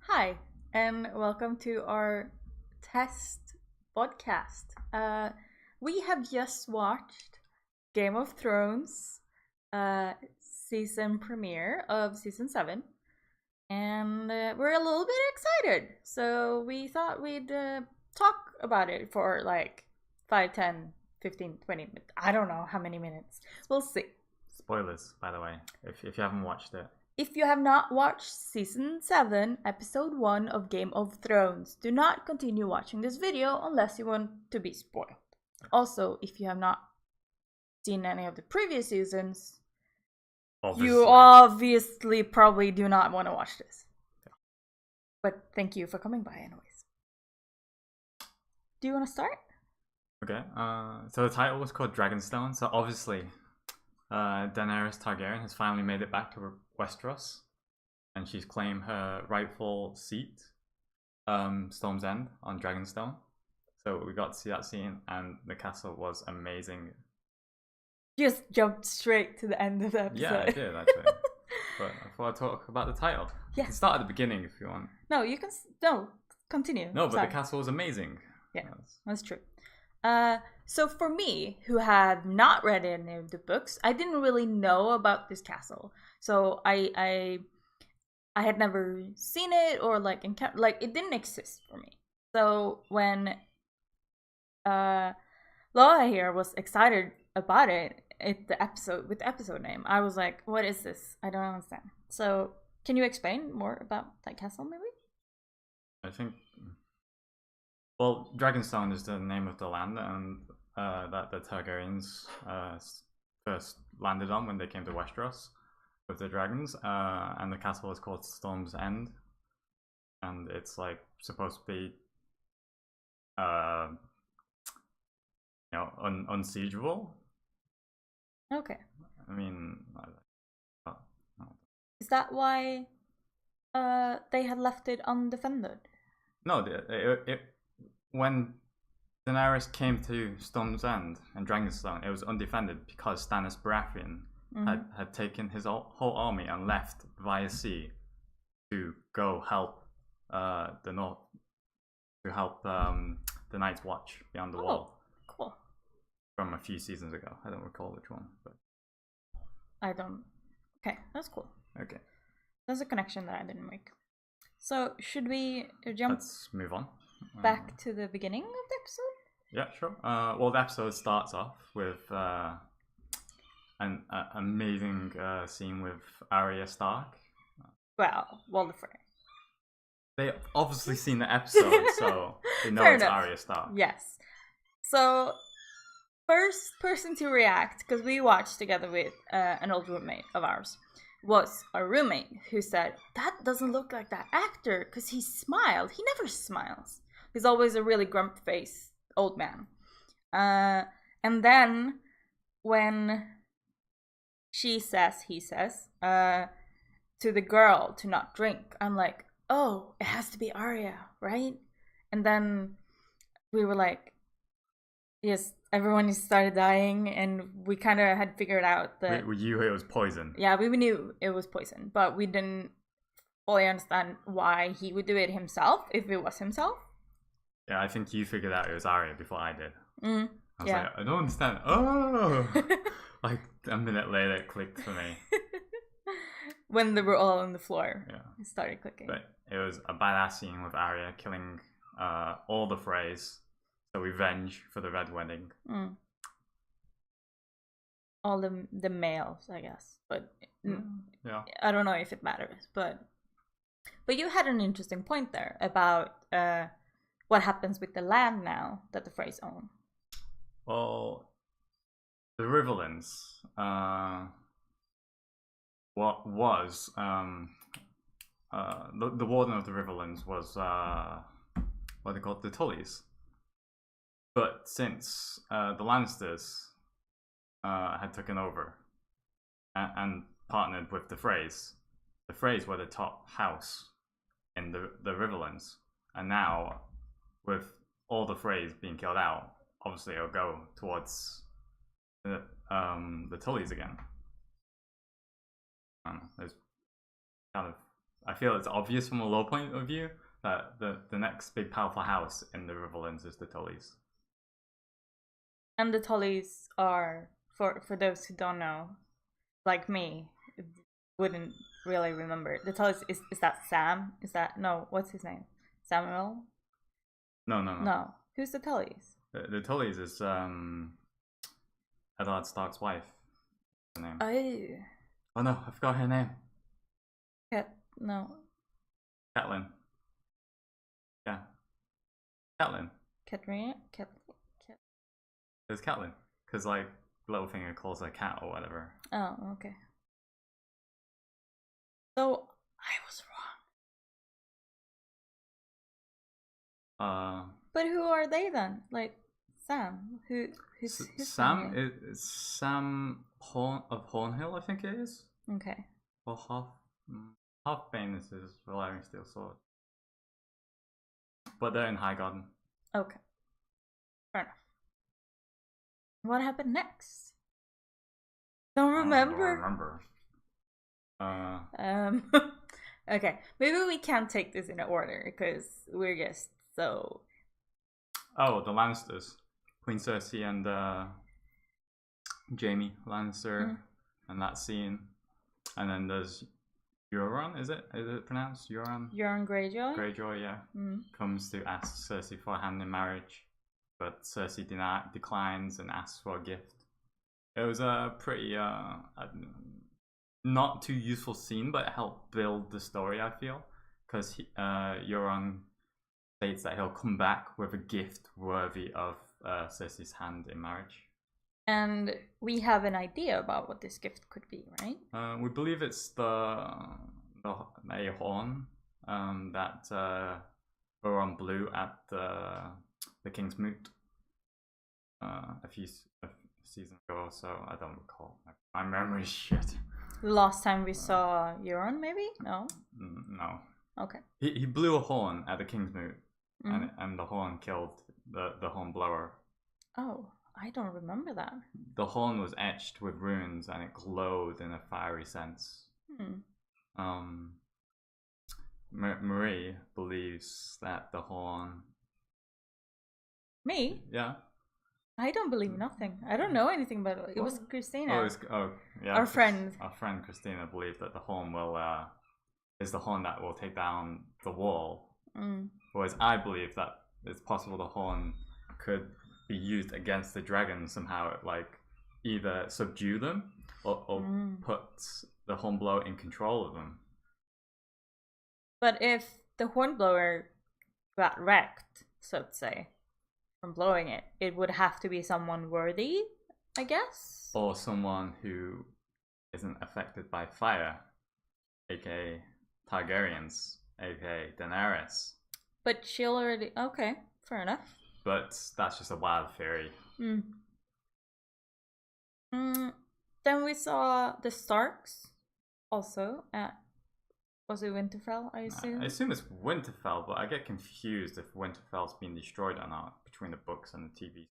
Hi, and welcome to our test podcast. We have just watched Game of Thrones season premiere of season 7, and we're a little bit excited. So we thought we'd talk about it for like 5, 10, 15, 20 minutes. I don't know how many minutes. We'll see. Spoilers, by the way, if you haven't watched it. If you have not watched Season 7, Episode 1 of Game of Thrones, do not continue watching this video unless you want to be spoiled. Also, if you have not seen any of the previous seasons, you obviously probably do not want to watch this. Yeah. But thank you for coming by anyways. Do you want to start? Okay, so the title was called Dragonstone, so obviously Daenerys Targaryen has finally made it back to Westeros, and she's claimed her rightful seat, Storm's End, on Dragonstone. So we got to see that scene, and the castle was amazing. You just jumped straight to the end of the episode. Yeah, I did actually. But I thought I'd talk about the title. Yeah. You can start at the beginning if you want. No, you can. No, continue. No, but Sorry. The castle was amazing. Yeah, that's true. So for me, who had not read any of the books, I didn't really know about this castle. So I had never seen it or like it didn't exist for me. So when Laura here was excited about it, with the episode name, I was like, what is this? I don't understand. So can you explain more about that castle maybe? I think, well, Dragonstone is the name of the land and that the Targaryens first landed on when they came to Westeros with the dragons, and the castle is called Storm's End, and it's like supposed to be unsiegeable. Okay. I mean, is that why they had left it undefended? No, when Daenerys came to Storm's End and Dragonstone, it was undefended because Stannis Baratheon had taken his whole army and left via sea to go help the North, to help the Night's Watch beyond the wall. Cool. From a few seasons ago. I don't recall which one, but I don't. Okay, that's cool. Okay. There's a connection that I didn't make. So should we jump? Let's move on. Back to the beginning of the episode? Yeah, sure. Well, the episode starts off with an amazing scene with Arya Stark. Well, Walder Frey. They obviously seen the episode, so they know it's Arya Stark. Yes. So, first person to react, because we watched together with an old roommate of ours, was our roommate who said, that doesn't look like that actor, because he smiled. He never smiles. He's always a really grump-faced old man. And then when he says to the girl to not drink, I'm like, oh, it has to be Arya, right? And then we were like, yes, everyone started dying, and we kind of had figured out that... We knew it was poison. Yeah, we knew it was poison, but we didn't fully understand why he would do it himself, if it was himself. Yeah, I think you figured out it was Arya before I did. I was like, I don't understand. Oh! Like, a minute later, it clicked for me. When they were all on the floor, it started clicking. But it was a badass scene with Arya killing all the Freys. So revenge for the Red Wedding. All the males, I guess. But yeah, I don't know if it matters. But you had an interesting point there about what happens with the land now that the Freys own. Well, the Riverlands, what was the warden of the Riverlands was what they called the Tullys. But since the Lannisters had taken over and partnered with the Freys were the top house in the Riverlands, and now with all the Freys being killed out, obviously it'll go towards the Tullys again. There's kind of I feel it's obvious from a low point of view that the next big powerful house in the Riverlands is the Tullys. And the Tullys are, for those who don't know, like me, wouldn't really remember. The Tullys, is that Sam? Is that, no, what's his name? Samuel? No. Who's the Tullys? The Tullys is Eddard Stark's wife. Her name. Oh no, I forgot her name. No. Catelyn. Yeah. Catelyn. Katrina? It's Catelyn. Because, like, Littlefinger calls her cat or whatever. Oh, okay. So, I was wrong. But who are they then? Like, Sam? Who's Sam? It's Sam of Hornhill, I think it is. Okay. Or Halfbane is his Valerian Steel Sword. But they're in Highgarden. Okay. Fair enough. What happened next? Don't remember. Okay. Maybe we can't take this in order because we're just so. Oh, the Lannisters, Queen Cersei and Jaime Lannister, and that scene, and then there's Euron. Is it pronounced Euron? Euron Greyjoy. Greyjoy, yeah. Comes to ask Cersei for a hand in marriage, but Cersei declines and asks for a gift. It was a pretty not too useful scene, but it helped build the story, I feel, because Euron states that he'll come back with a gift worthy of Cersei's hand in marriage. And we have an idea about what this gift could be, right? We believe it's a horn that Euron blew at the King's Moot a few seasons ago or so. I don't recall. My memory's shit. The last time we saw Euron, maybe? No? No. Okay. He blew a horn at the King's Moot, and the horn killed the horn blower. Oh, I don't remember that. The horn was etched with runes, and it glowed in a fiery sense. Marie believes that the horn... Me? Yeah. I don't believe nothing. I don't know anything about it. It was Christina. Yeah. Our friend. Our friend Christina believed that the horn is the horn that will take down the wall. Whereas I believe that it's possible the horn could be used against the dragons somehow, like either subdue them or put the hornblower in control of them. But if the hornblower got wrecked, so to say, from blowing it, it would have to be someone worthy, I guess? Or someone who isn't affected by fire, aka Targaryens, aka Daenerys. But she'll already... Okay, fair enough. But that's just a wild theory. Then we saw the Starks also at... Was it Winterfell, I assume? I assume it's Winterfell, but I get confused if Winterfell's been destroyed or not between the books and the TV.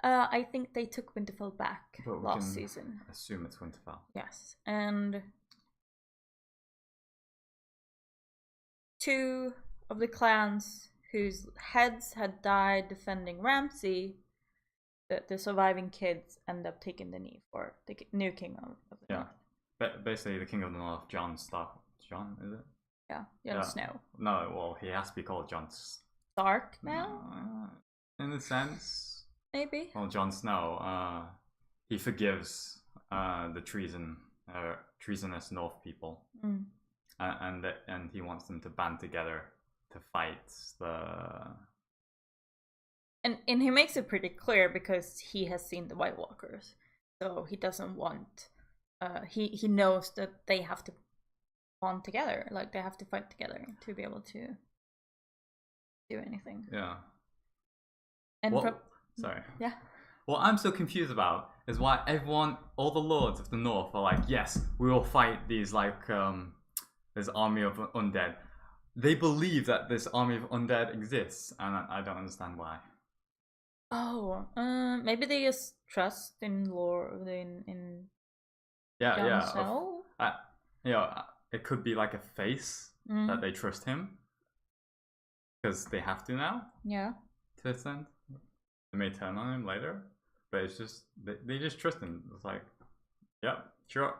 I think they took Winterfell back last season. Assume it's Winterfell. Yes, and 2 of the clans whose heads had died defending Ramsay, the surviving kids end up taking the knee for the new king of the North. Basically, the King of the North, Jon Stark. Jon, is it? Yeah, Jon Snow. No, well, he has to be called Jon Stark now? In a sense. Maybe. Well, Jon Snow, he forgives the treasonous North people. And he wants them to band together to fight the... And he makes it pretty clear because he has seen the White Walkers. So he doesn't want... he knows that they have to bond together, like they have to fight together to be able to do anything. Yeah. And sorry. Yeah. What I'm so confused about is why all the lords of the North are like, yes, we will fight these this army of undead. They believe that this army of undead exists, and I don't understand why. Oh, maybe they just trust in lore in. Yeah. Snow? it could be like a face that they trust him because they have to now. Yeah. To this end, they may turn on him later, but it's just they just trust him. It's like, yeah, sure.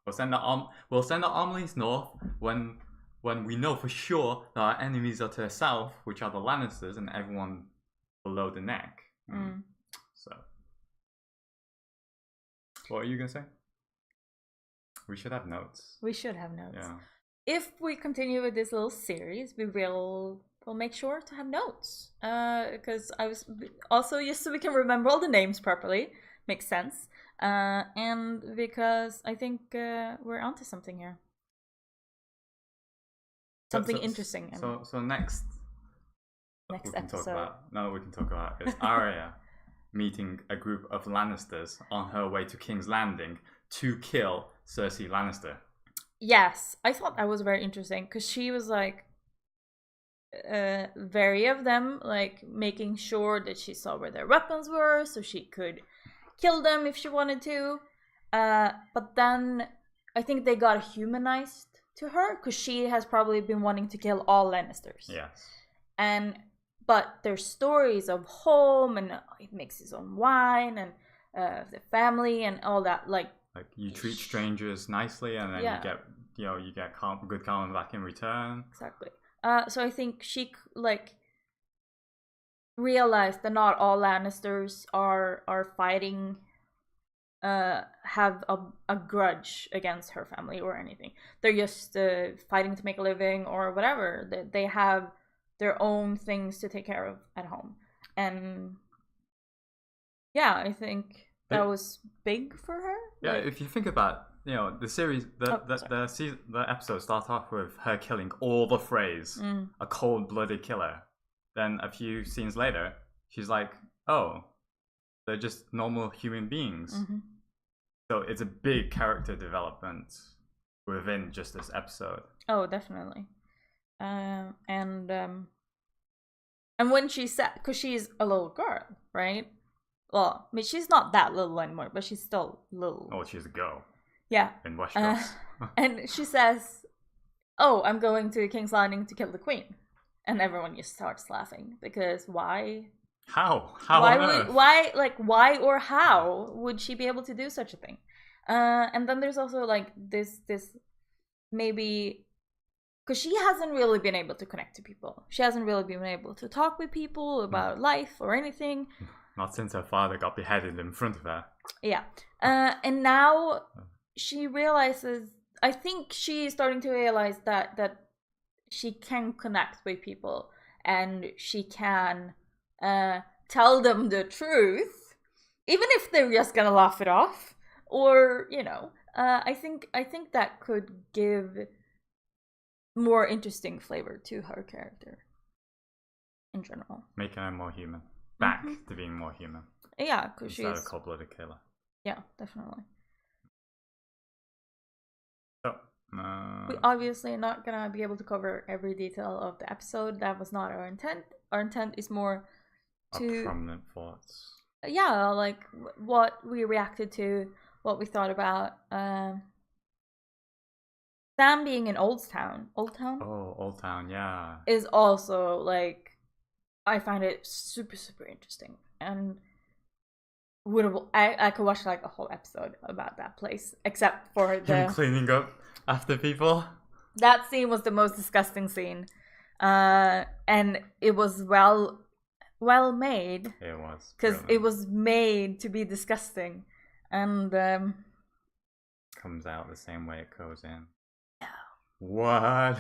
We'll send our armies north when we know for sure that our enemies are to the south, which are the Lannisters and everyone below the neck. So, what are you gonna say? We should have notes. We should have notes. Yeah. If we continue with this little series, we'll make sure to have notes. Because I was also just so we can remember all the names properly. Makes sense. And because I think we're onto something here. Something interesting. So next episode. We can talk about is Arya meeting a group of Lannisters on her way to King's Landing to kill Cersei Lannister. Yes, I thought that was very interesting because she was like very of them, like making sure that she saw where their weapons were so she could kill them if she wanted to. But then I think they got humanized to her because she has probably been wanting to kill all Lannisters. Yes. But there's stories of home and it makes his own wine and the family and all that. Like you treat strangers nicely and then you get good karma back in return. Exactly. So I think she realized that not all Lannisters are fighting, have a grudge against her family or anything. They're just fighting to make a living or whatever. They have their own things to take care of at home. And yeah, I think that was big for her. Yeah, if you think about the series, the episode starts off with her killing all the Freys, a cold-blooded killer. Then a few scenes later, she's like, "Oh, they're just normal human beings." So it's a big character development within just this episode. Oh, definitely. And when she said, because she's a little girl, right? Well, I mean, she's not that little anymore, but she's still little. Oh, she's a girl. Yeah. In Westeros. And she says, "Oh, I'm going to King's Landing to kill the queen," and everyone just starts laughing because why? How? Why or how would she be able to do such a thing? And then there's also like this maybe. Because she hasn't really been able to connect to people. She hasn't really been able to talk with people about life or anything. Not since her father got beheaded in front of her. Yeah. And now she realizes, I think she's starting to realize that she can connect with people and she can tell them the truth, even if they're just gonna laugh it off. Or, I think that could give more interesting flavor to her character in general, making her more human, back to being more human. Yeah, because she's a cold-blooded killer. Yeah, definitely. So we obviously are not gonna be able to cover every detail of the episode. That was not our intent. Our intent is more to prominent thoughts. Yeah, like what we reacted to, what we thought about. Sam being in Old Town. Oh, Old Town, yeah. Is also like, I find it super, super interesting. And I could watch like a whole episode about that place, except for him cleaning up after people. That scene was the most disgusting scene. And it was well made. It was. Because it was made to be disgusting. And comes out the same way it goes in. Yeah. What?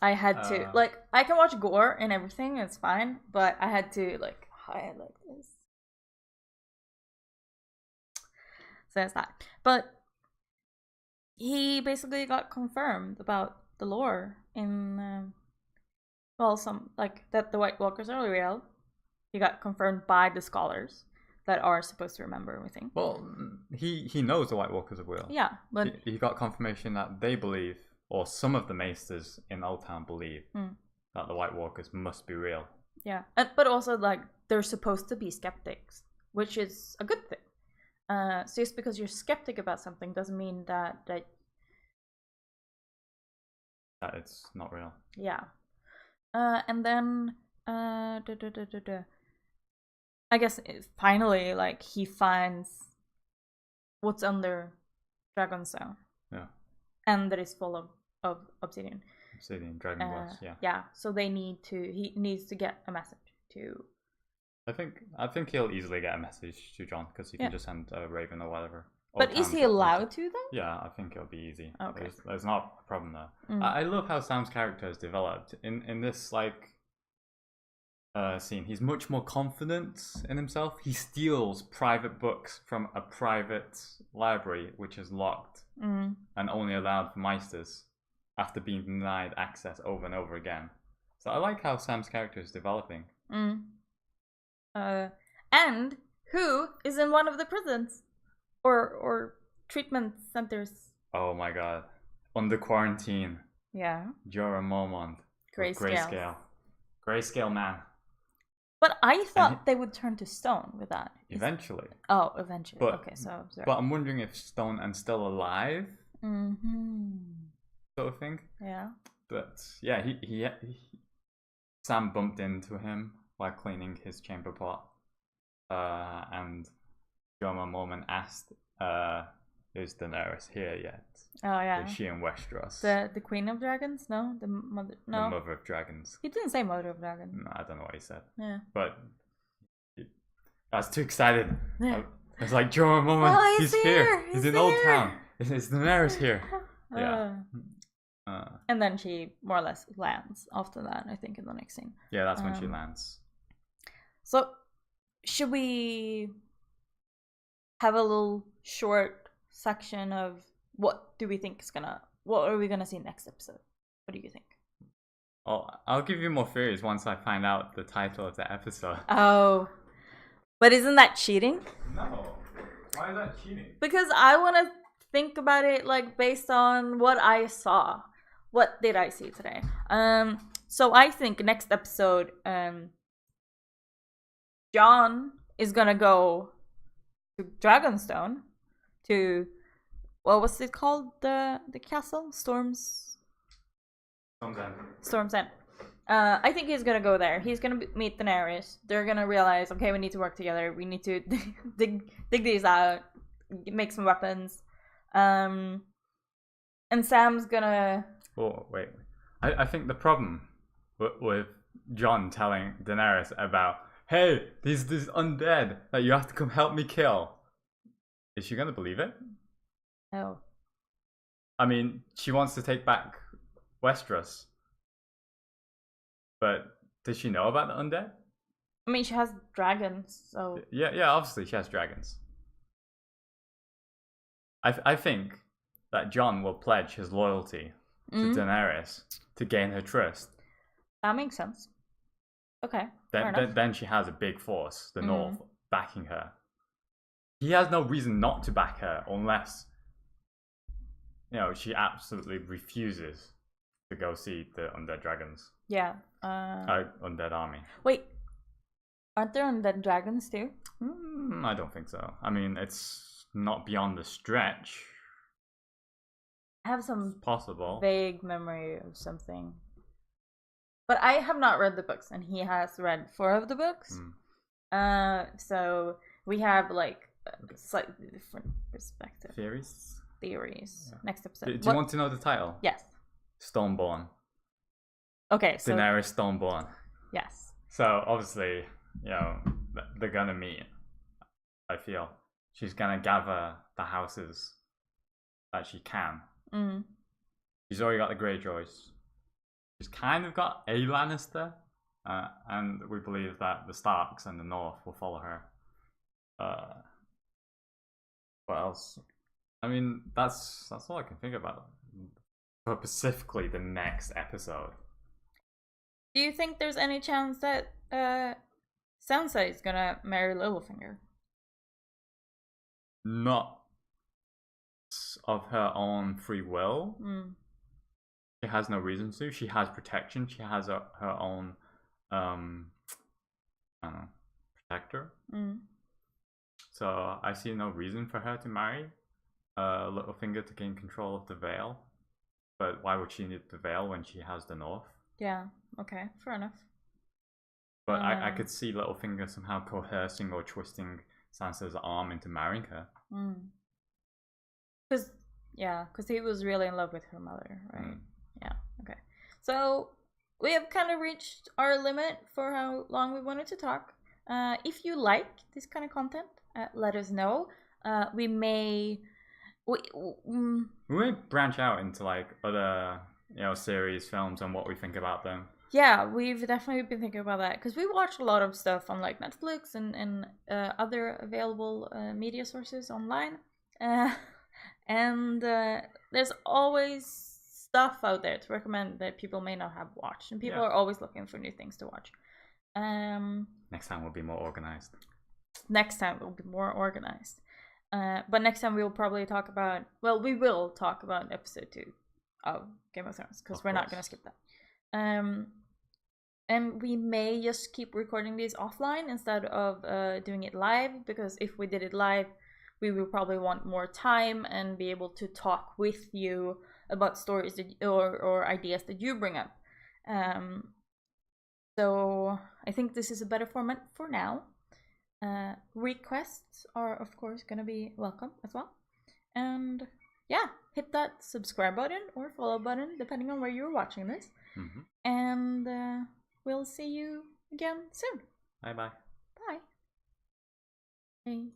I had to I can watch gore and everything, it's fine, but I had to hide like this. So that's that. But he basically got confirmed about the lore in that the White Walkers are real. He got confirmed by the scholars that are supposed to remember everything. Well, he knows the White Walkers are real. Yeah, but he got confirmation that they believe, or some of the maesters in Old Town believe, that the White Walkers must be real. Yeah, but also they're supposed to be skeptics, which is a good thing. So just because you're skeptic about something doesn't mean that that it's not real. Yeah. And then I guess finally, like, he finds what's under Dragonstone. Yeah. And that is full of obsidian. Obsidian, dragon glass, yeah. Yeah, so he needs to get a message to... I think he'll easily get a message to John, because he can just send a raven or whatever. But is he allowed to, though? Yeah, I think it'll be easy. Okay. There's not a problem there. I love how Sam's character has developed. In this, like, scene, he's much more confident in himself. He steals private books from a private library, which is locked and only allowed for Meisters, after being denied access over and over again. So I like how Sam's character is developing. And who is in one of the prisons or treatment centers? Oh my god. Under quarantine. Yeah. Jorah Mormont. Grayscale. Grayscale man. But I thought they would turn to stone with that. Eventually. Oh, eventually. But, okay, so sorry. But I'm wondering if Stone and still alive. Sort of thing. Yeah. But yeah, he Sam bumped into him while cleaning his chamber pot. And Jorah Mormont asked, is Daenerys here yet? Oh yeah. Is she in Westeros? The Queen of Dragons? No, the mother. No, the Mother of Dragons. He didn't say Mother of Dragons. No, I don't know what he said. Yeah. But I was too excited. Yeah. I was like, Jorah Mormont, he's here. He's in Old Town. Is Daenerys here? Yeah. And then she more or less lands after that, I think, in the next scene. Yeah, that's when she lands. So, should we have a little short section of what are we gonna see next episode? What do you think? Oh, I'll give you more theories once I find out the title of the episode. Oh, but isn't that cheating? No. Why is that cheating? Because I want to think about it, like, based on what I saw. What did I see today? So I think next episode, Jon is gonna go to Dragonstone, to what was it called? The castle? Storm's End. I think he's gonna go there. He's gonna meet Daenerys. They're gonna realize, okay, we need to work together. We need to dig these out, make some weapons. And Sam's gonna... Oh, wait. I think the problem with Jon telling Daenerys about, hey, there's this undead that you have to come help me kill. Is she gonna believe it? No. I mean, she wants to take back Westeros. But does she know about the undead? I mean, she has dragons, so... Yeah, obviously she has dragons. I think that Jon will pledge his loyalty to Daenerys to gain her trust. That makes sense. Okay. Then she has a big force, the North, backing her. He has no reason not to back her unless, she absolutely refuses to go see the undead dragons. Yeah. Undead army. Wait, aren't there undead dragons too? I don't think so. I mean, it's not beyond the stretch. I have some possible vague memory of something. But I have not read the books, and he has read 4 of the books. So we have, like, a slightly different perspective. Theories. Yeah. Next episode. Do you want to know the title? Yes. Stoneborn. Okay, so... Daenerys Stoneborn. Yes. So, obviously, they're gonna meet, I feel. She's gonna gather the houses that she can. She's already got the Greyjoys. She's kind of got a Lannister. And we believe that the Starks and the North will follow her. What else? I mean, that's all I can think about. But specifically the next episode. Do you think there's any chance that Sansa is gonna marry Littlefinger? Not of her own free will. She has no reason to. She has protection. She has her own I don't know, protector. So I see no reason for her to marry Littlefinger to gain control of the Vale. But why would she need the veil when she has the North? Yeah. Okay. Fair enough. But I could see Littlefinger somehow coercing or twisting Sansa's arm into marrying her. Because he was really in love with her mother, right? Yeah. Okay. So we have kind of reached our limit for how long we wanted to talk. If you like this kind of content, let us know. We may branch out into like other series, films, and what we think about them. Yeah, we've definitely been thinking about that because we watch a lot of stuff on like Netflix and other available media sources online, and there's always stuff out there to recommend that people may not have watched, and people are always looking for new things to watch. Next time we'll be more organized. But next time we'll probably talk about. Well, we will talk about episode 2 of Game of Thrones because we're not gonna skip that. And we may just keep recording these offline instead of doing it live, because if we did it live, we will probably want more time and be able to talk with you about stories or ideas that you bring up. So I think this is a better format for now. Requests are, of course, going to be welcome as well. And yeah, hit that subscribe button or follow button, depending on where you're watching this. And we'll see you again soon. Bye-bye. Bye. Bye.